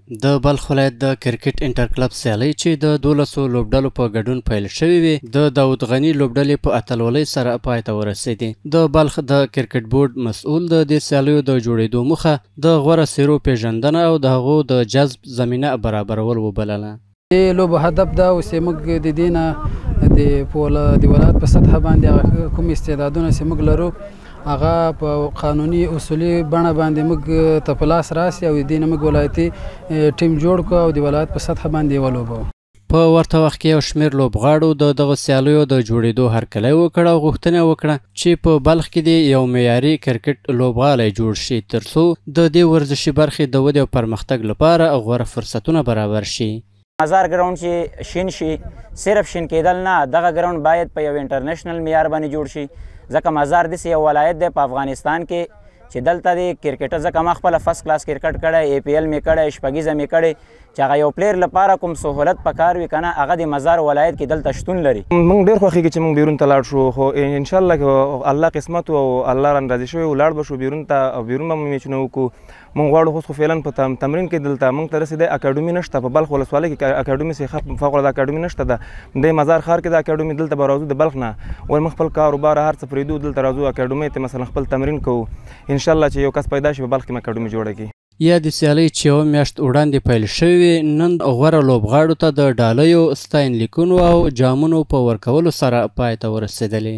د بلخ ولایت د کرکټ انټر کلب سیالۍ چې د 12 لوبډلو په ګډون پیل شوې وې د داود غني لوبډلې په اتلولۍ سره پای ته ورسېدې. د بلخ د کرکټ بورډ مسؤل د دې سیالیو د جوړېدو موخه د غوره څېرو پیژندنه او د هغو د جذب زمینه برابرول وبلله. د لوبو هدف دا و چې موږ د دې نه د ولایت په سطحه باندې کوم استعدادونه چې موږ لرو هغه په قانوني اصولي بڼه باندې موږ ته په لاس راسي او د دې نه موږ ولایتي ټیم جوړ کړو او د ولایت په سطحه باندې ولوبو. په ورته وخت کې یو شمېر لوبغاړو د دغه سیالیو د جوړېدو هرکلی وکړ او غوښتنه وکړه چې په بلخ کې د یو معیاري کرکټ لوبغالی جوړ شي ترڅو د دې ورزشي برخې د ودې او پرمختګ لپاره غوره فرصتونه برابر شي. مزار ګراوند چې شین شي صرف شین کېدل نه، دغه ګراوند باید په یو انټرنیشنل معیار باندې جوړ شي، ځکه مزار داسې یو ولایت دی په افغانستان کې چې دلته د کرکټ ځکه ما خپله فرست کلاس کرکټ کړی، APL مې کړی، شپږیزه مې کړی، چې هغه یو پلیر لپاره کوم سهولت پکار وي که نه هغه د مزار ولایت کې دلته شتون لري. موږ ډېر خوښېږي چې موږ بیرون ته لاړ شو، خو انشاءالله که الله قسمت او الله راندازې شوی ولاړ به شو بیرون ته او بیرون به میچونه وکړو. موږ غواړو خو فعلا په تمرین کې دلته موږ ته رسېدی اکاډمي نشته، په بلخ ولسوالۍ کې اکاډمي څخه فوق العاده اکاډمي نشته ده، د مزار ښار کې د اکاډمي دلته به راځو د بلخ نه وایي موږ خپل کاروبار هر څه پرېږدو دلته راځو اکاډمۍ ته مثلا خپل تمرین کوو، انشاءالله چې یو کس پیدا شي په بلخ کې مې اکاډمي جوړه کړي. یا د سیالۍ چې یوه میاشت وړاندې پیل شوې نن غوره لوبغاړو ته د ډالیو، ستاینلیکونو او جامونو په ورکولو سره پای ته ورسېدلې.